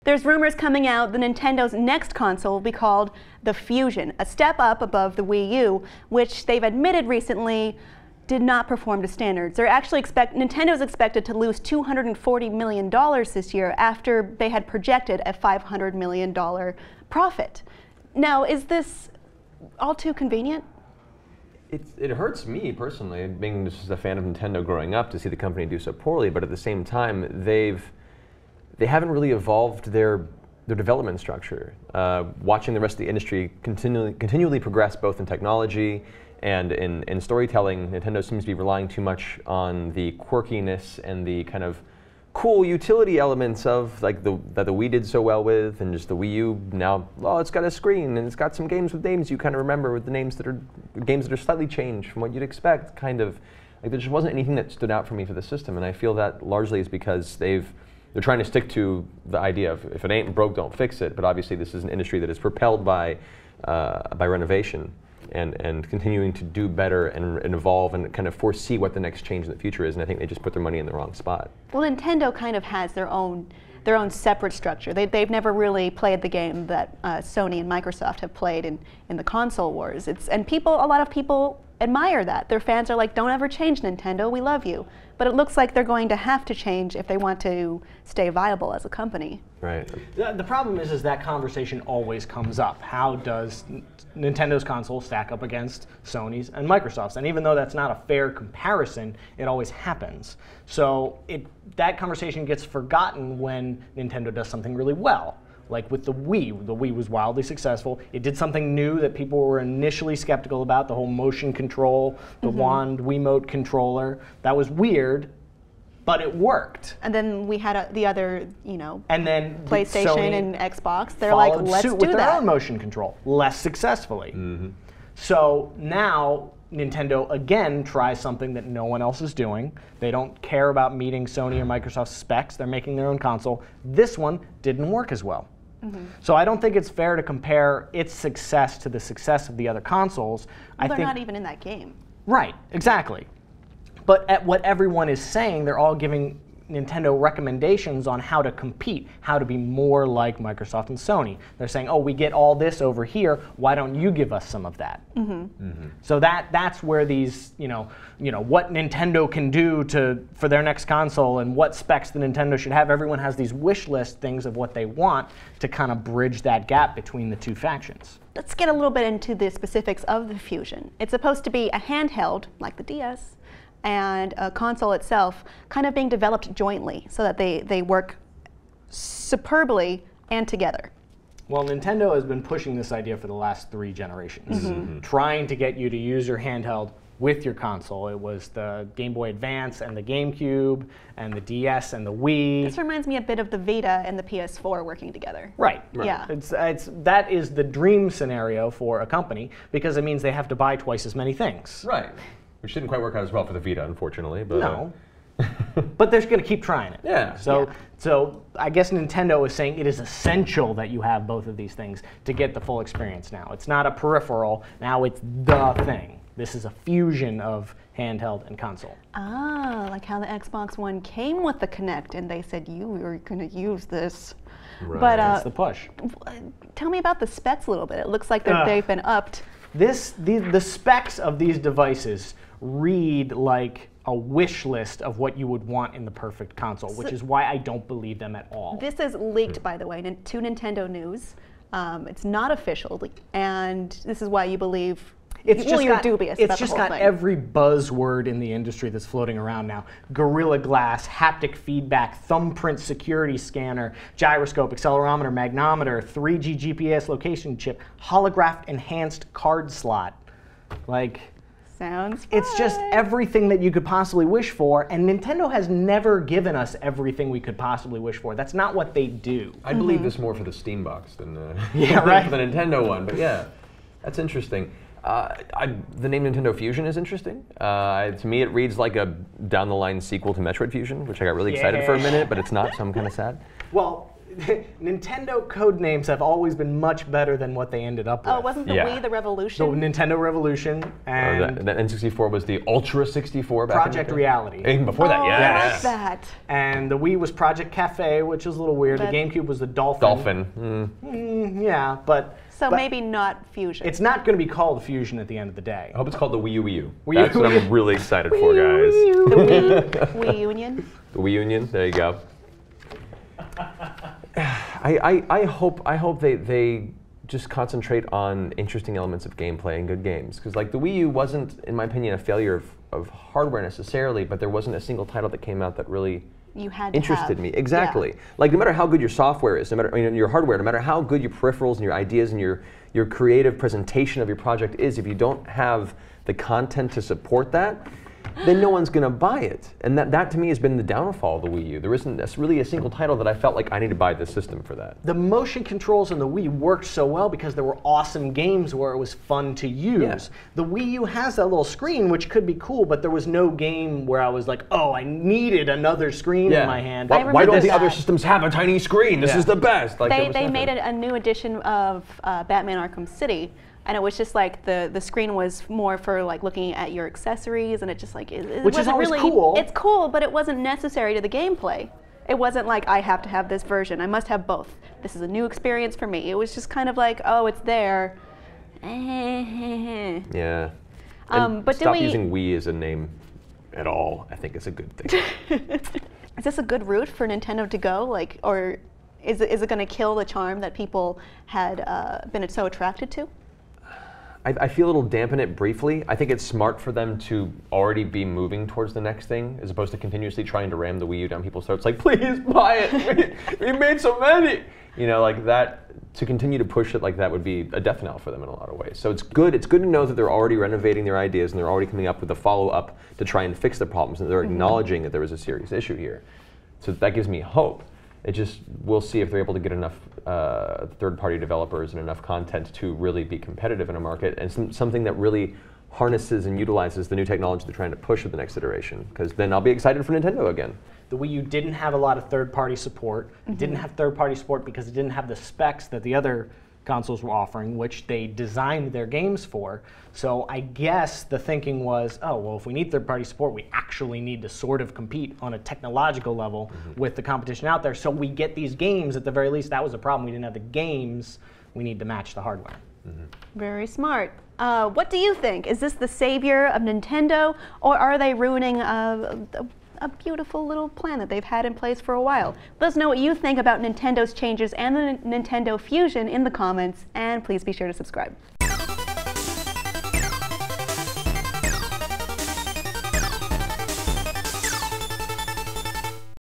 There's rumors coming out that Nintendo's next console will be called the Fusion, a step up above the Wii U, which they've admitted recently did not perform to standards. Nintendo's expected to lose $240 million this year after they had projected a $500 million profit. Now, is this all too convenient? It hurts me personally, being just a fan of Nintendo growing up, to see the company do so poorly, but at the same time, they haven't really evolved their development structure. Watching the rest of the industry continually progress both in technology and in storytelling, Nintendo seems to be relying too much on the quirkiness and the kind of cool utility elements of that the Wii did so well with, and just the Wii U now, well, it's got a screen and it's got some games with names you kind of remember, with the names that are slightly changed from what you'd expect, kind of. Like, there just wasn't anything that stood out for me for the system, and I feel that largely is because they're trying to stick to the idea of if it ain't broke, don't fix it. But obviously, this is an industry that is propelled by renovation and continuing to do better and evolve and kind of foresee what the next change in the future is. And I think they just put their money in the wrong spot. Well, Nintendo kind of has their own separate structure. They've never really played the game that Sony and Microsoft have played in the console wars. A lot of people admire that. Their fans are like, don't ever change, Nintendo, we love you. But it looks like they're going to have to change if they want to stay viable as a company. Right. The problem is that conversation always comes up. How does Nintendo's console stack up against Sony's and Microsoft's? And even though that's not a fair comparison, it always happens. So that conversation gets forgotten when Nintendo does something really well. Like with the Wii. The Wii was wildly successful. It did something new that people were initially skeptical about, the whole motion control, the wand Wiimote controller. That was weird, but it worked. And then we had the other, and then PlayStation Sony and Xbox. They're like, let's do that. With their own motion control, less successfully. So now Nintendo again tries something that no one else is doing. They don't care about meeting Sony or Microsoft's specs. They're making their own console. This one didn't work as well. So I don't think it's fair to compare its success to the success of the other consoles. They're not even in that game. Right, exactly. But at what everyone is saying, they're all giving Nintendo recommendations on how to compete, how to be more like Microsoft and Sony. They're saying, oh, we get all this over here, why don't you give us some of that? So that's where these, what Nintendo can do for their next console and what specs the Nintendo should have. Everyone has these wish list things of what they want to kind of bridge that gap between the two factions. Let's get a little bit into the specifics of the Fusion. It's supposed to be a handheld, like the DS, and a console itself kind of being developed jointly so that they work superbly and together. Well, Nintendo has been pushing this idea for the last 3 generations, trying to get you to use your handheld with your console. It was the Game Boy Advance and the GameCube and the DS and the Wii. This reminds me a bit of the Vita and the PS4 working together. Right. Yeah. That is the dream scenario for a company, because it means they have to buy twice as many things. Right. Which didn't quite work out as well for the Vita, unfortunately. But, no. But they're going to keep trying it. Yeah. So I guess Nintendo is saying it is essential that you have both of these things to get the full experience now. It's not a peripheral. Now it's the thing. This is a fusion of handheld and console. Ah, like how the Xbox One came with the Kinect, and they said, you were going to use this. Right. But that's the push. Tell me about the specs a little bit. It looks like they've been upped. The specs of these devices read like a wish list of what you would want in the perfect console, which is why I don't believe them at all. This is leaked, by the way, to Nintendo News. It's not official, and this is why you believe. You're dubious. It's just got every buzzword in the industry that's floating around now: Gorilla Glass, haptic feedback, thumbprint security scanner, gyroscope, accelerometer, magnometer, 3G GPS location chip, holograph enhanced card slot. Like, sounds fun. It's just everything that you could possibly wish for, and Nintendo has never given us everything we could possibly wish for. That's not what they do. I believe this more for the Steam box than for the Nintendo one, but yeah, that's interesting. The name Nintendo Fusion is interesting. To me, it reads like a down-the-line sequel to Metroid Fusion, which I got really excited for a minute, but it's not, so I'm kind of sad. Well, Nintendo code names have always been much better than what they ended up with. Oh, wasn't the Wii the Revolution? The Nintendo Revolution and the N64 was the Ultra 64 back Project in Reality. Even before that, I yes. like that. And the Wii was Project Cafe, which was a little weird. The GameCube was the Dolphin. Dolphin. Yeah, but So maybe not Fusion. it's not going to be called Fusion at the end of the day. I hope it's called the Wii U Wii U. Wii U, That's what I'm really excited for, guys. the Wii Union. The Wii Union, there you go. I hope they just concentrate on interesting elements of gameplay and good games. Because like the Wii U wasn't, in my opinion, a failure of hardware necessarily, but there wasn't a single title that came out that really interested me. Exactly. Yeah. Like no matter how good your software is, no matter your hardware, no matter how good your peripherals and your ideas and your creative presentation of your project is, if you don't have the content to support that, then no one's going to buy it. And that to me has been the downfall of the Wii U. There isn't really a single title that I felt like I need to buy this system for that. The motion controls in the Wii worked so well because there were awesome games where it was fun to use. Yeah. The Wii U has that little screen, which could be cool, but there was no game where I was like, oh, I needed another screen in my hand. Why don't the other systems have a tiny screen? This is the best. Like, they made a new edition of Batman Arkham City. And it was just like the screen was more for like looking at your accessories, and it just like which is always cool. It's cool, but it wasn't necessary to the gameplay. It wasn't like I have to have this version. I must have both. This is a new experience for me. It was just kind of like, oh, it's there. Yeah. But stop using Wii as a name at all. I think it's a good thing. Is this a good route for Nintendo to go? Like, or is it going to kill the charm that people had been so attracted to? I feel it'll dampen it briefly. I think it's smart for them to already be moving towards the next thing, as opposed to continuously trying to ram the Wii U down people's throats. Like, please buy it. We made so many. You know, like that. To continue to push it like that would be a death knell for them in a lot of ways. So it's good. It's good to know that they're already renovating their ideas and they're already coming up with a follow-up to try and fix the problems, and they're acknowledging that there was a serious issue here. So that gives me hope. It just, we'll see if they're able to get enough third-party developers and enough content to really be competitive in a market, and something that really harnesses and utilizes the new technology they're trying to push with the next iteration, because then I'll be excited for Nintendo again. The Wii U didn't have a lot of third-party support. It didn't have third-party support because it didn't have the specs that the other consoles were offering, which they designed their games for. So I guess the thinking was, oh, well, if we need third-party support, we actually need to sort of compete on a technological level with the competition out there. So we get these games, at the very least. That was the problem. We didn't have the games. We need to match the hardware. Very smart. What do you think? Is this the savior of Nintendo, or are they ruining a beautiful little plan that they've had in place for a while? Let us know what you think about Nintendo's changes and the Nintendo Fusion in the comments, and please be sure to subscribe.